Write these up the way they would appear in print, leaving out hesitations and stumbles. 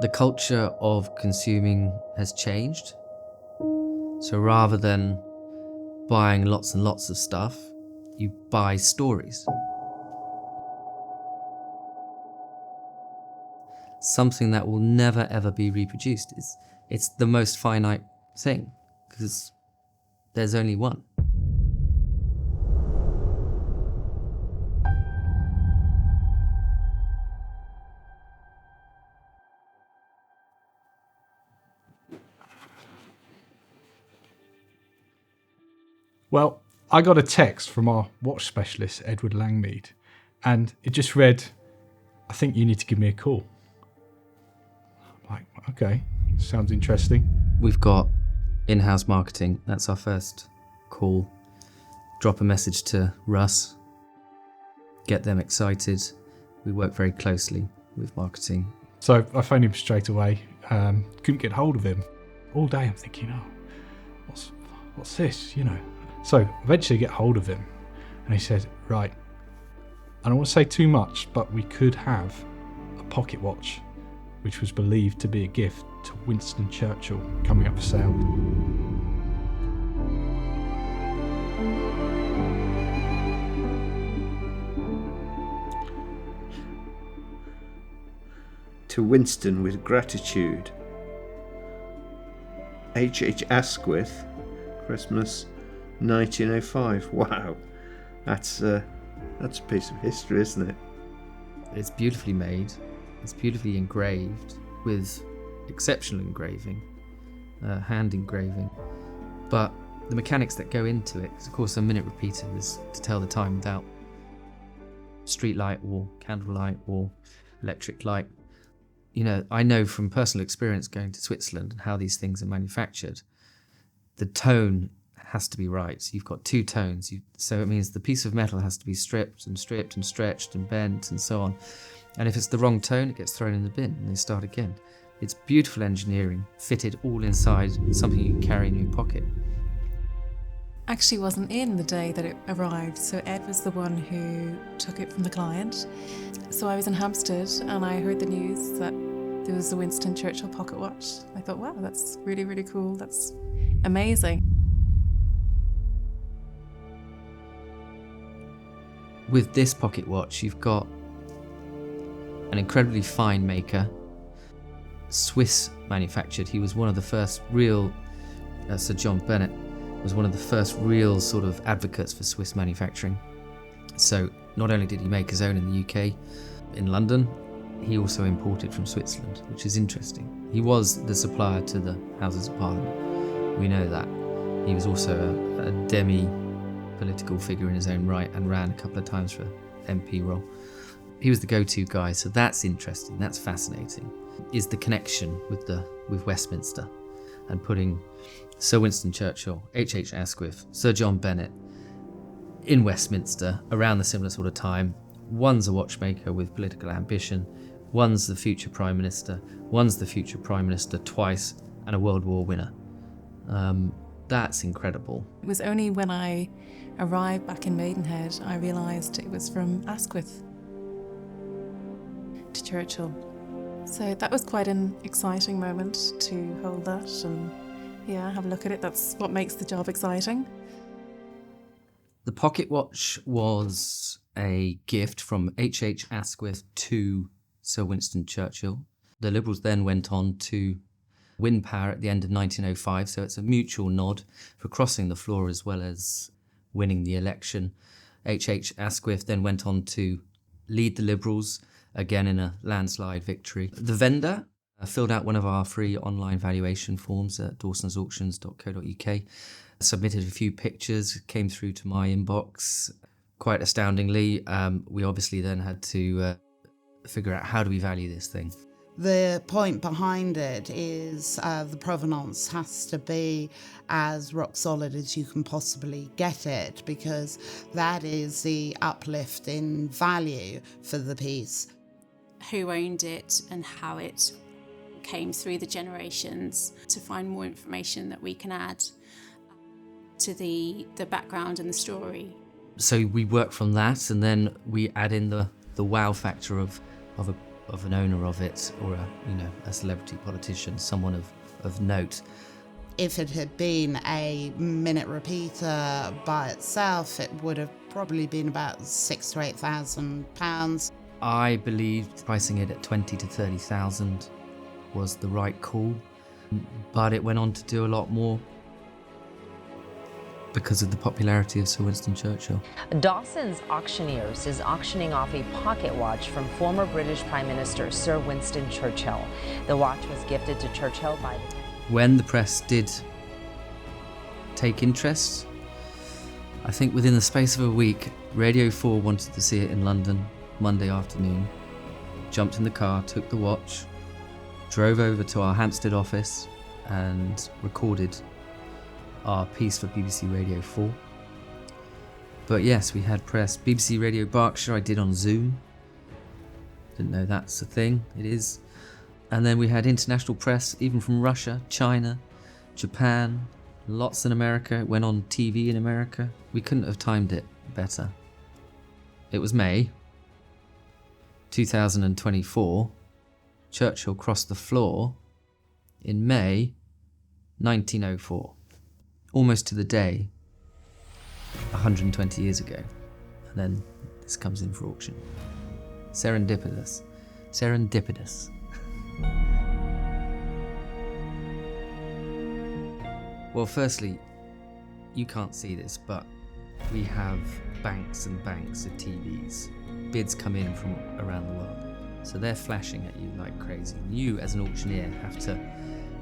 The culture of consuming has changed. So rather than buying lots and lots of stuff, you buy stories. Something that will never ever be reproduced. It's the most finite thing, because there's only one. Well, I got a text from our watch specialist, Edward Langmead, and it just read, "I think you need to give me a call." I'm like, okay, sounds interesting. We've got in-house marketing. That's our first call. Drop a message to Russ. Get them excited. We work very closely with marketing. So I phoned him straight away. Couldn't get hold of him. All day I'm thinking, what's this, So eventually get hold of him, and he said, right, I don't want to say too much, but we could have a pocket watch, which was believed to be a gift to Winston Churchill, coming up for sale. To Winston with gratitude. HH Asquith, Christmas 1905. Wow, that's a piece of history, isn't it? It's beautifully made. It's beautifully engraved with exceptional engraving, hand engraving. But the mechanics that go into it, because of course a minute repeater is to tell the time without street light or candle light or electric light. I know from personal experience going to Switzerland and how these things are manufactured, the tone has to be right. So you've got two tones. So it means the piece of metal has to be stripped and stretched and bent and so on. And if it's the wrong tone, it gets thrown in the bin and they start again. It's beautiful engineering, fitted all inside something you can carry in your pocket. Actually wasn't in the day that it arrived, so Ed was the one who took it from the client. So I was in Hampstead and I heard the news that there was a Winston Churchill pocket watch. I thought, wow, that's really, really cool. That's amazing. With this pocket watch, you've got an incredibly fine maker, Swiss manufactured. He was one of the first real, Sir John Bennett was one of the first real sort of advocates for Swiss manufacturing. So not only did he make his own in the UK, in London, he also imported from Switzerland, which is interesting. He was the supplier to the Houses of Parliament. We know that. He was also a demi-political figure in his own right and ran a couple of times for MP role. He was the go-to guy, so that's interesting, that's fascinating, is the connection with Westminster and putting Sir Winston Churchill, HH Asquith, Sir John Bennett in Westminster around the similar sort of time. One's a watchmaker with political ambition, one's the future Prime Minister, one's the future Prime Minister twice, and a World War winner. That's incredible. It was only when I arrived back in Maidenhead I realised it was from Asquith to Churchill. So that was quite an exciting moment to hold that and have a look at it. That's what makes the job exciting. The pocket watch was a gift from HH Asquith to Sir Winston Churchill. The Liberals then went on to win power at the end of 1905, so it's a mutual nod for crossing the floor as well as winning the election. HH Asquith then went on to lead the Liberals, again in a landslide victory. The vendor filled out one of our free online valuation forms at dawsonsauctions.co.uk, submitted a few pictures, came through to my inbox. Quite astoundingly, we obviously then had to figure out how do we value this thing. The point behind it is the provenance has to be as rock solid as you can possibly get it, because that is the uplift in value for the piece. Who owned it and how it came through the generations, to find more information that we can add to the background and the story. So we work from that, and then we add in the wow factor of of an owner of it, or a celebrity politician, someone of note. If it had been a minute repeater by itself, it would have probably been about £6,000 to £8,000. I believed pricing it at 20 to 30,000 was the right call, but it went on to do a lot more because of the popularity of Sir Winston Churchill. Dawsons Auctioneers is auctioning off a pocket watch from former British Prime Minister Sir Winston Churchill. The watch was gifted to Churchill by the... When the press did take interest, I think within the space of a week, Radio 4 wanted to see it in London Monday afternoon, jumped in the car, took the watch, drove over to our Hampstead office and recorded our piece for BBC Radio 4. But yes, we had press. BBC Radio Berkshire I did on Zoom. Didn't know that's a thing. It is. And then we had international press, even from Russia, China, Japan, lots in America. It went on TV in America. We couldn't have timed it better. It was May 2024. Churchill crossed the floor in May 1904. Almost to the day, 120 years ago. And then this comes in for auction. Serendipitous. Serendipitous. Well, firstly, you can't see this, but we have banks and banks of TVs. Bids come in from around the world. So they're flashing at you like crazy. And you, as an auctioneer, have to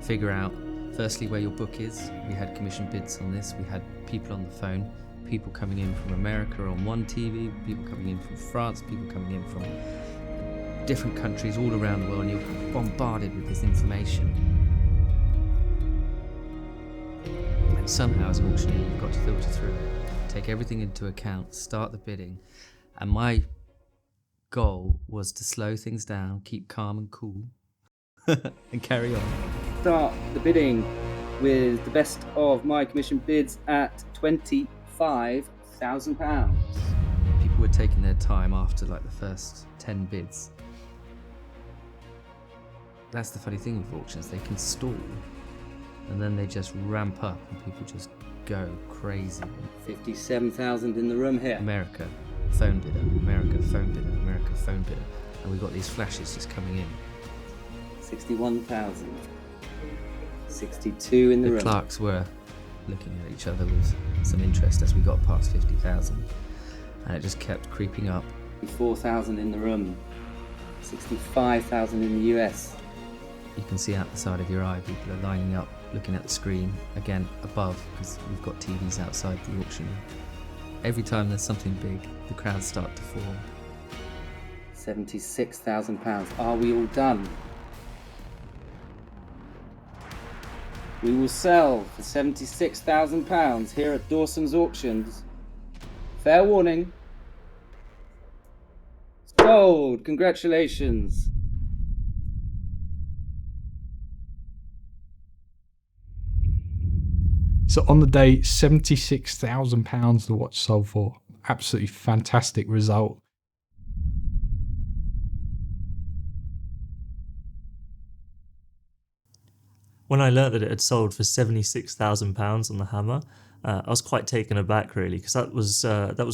figure out, firstly, where your book is. We had commission bids on this. We had people on the phone, people coming in from America on one TV, people coming in from France, people coming in from different countries all around the world, and you're bombarded with this information. And somehow, as an auctioneer, you've got to filter through it, take everything into account, start the bidding. And my goal was to slow things down, keep calm and cool, and carry on. Start the with the best of my commission bids at £25,000. People were taking their time after like the first 10 bids. That's the funny thing with auctions, they can stall and then they just ramp up and people just go crazy. 57,000 in the room here. America, phone bidder, America, phone bidder, America, phone bidder. And we've got these flashes just coming in. 61,000. 62 in the room. The clerks were looking at each other with some interest as we got past 50,000. And it just kept creeping up. 4,000 in the room. 65,000 in the US. You can see out the side of your eye, people are lining up, looking at the screen, again, above, because we've got TVs outside the auction room. Every time there's something big, the crowds start to form. £76,000. Are we all done? We will sell for £76,000 here at Dawsons Auctions. Fair warning. Sold! Congratulations! So on the day, £76,000 the watch sold for. Absolutely fantastic result. When I learnt that it had sold for £76,000 on the hammer, I was quite taken aback, really, because that was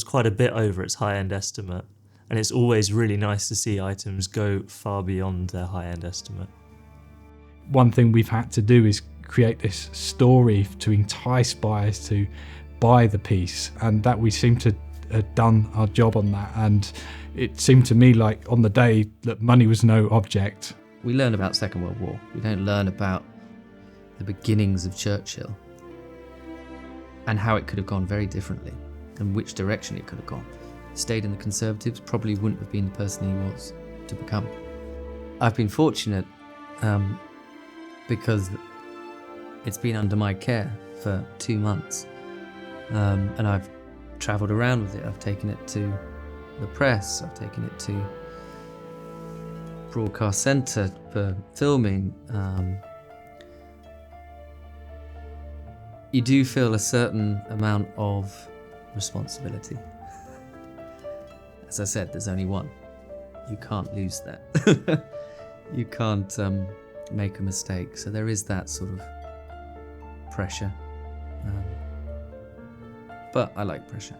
quite a bit over its high-end estimate. And it's always really nice to see items go far beyond their high-end estimate. One thing we've had to do is create this story to entice buyers to buy the piece, and that we seem to have done our job on that. And it seemed to me like on the day that money was no object. We learn about Second World War. We don't learn about the beginnings of Churchill and how it could have gone very differently and which direction it could have gone. Stayed in the Conservatives, probably wouldn't have been the person he was to become. I've been fortunate because it's been under my care for 2 months, and I've travelled around with it. I've taken it to the press, I've taken it to Broadcast Centre for filming. You do feel a certain amount of responsibility. As I said, there's only one. you can't lose that. You can't make a mistake. So there is that sort of pressure. But I like pressure.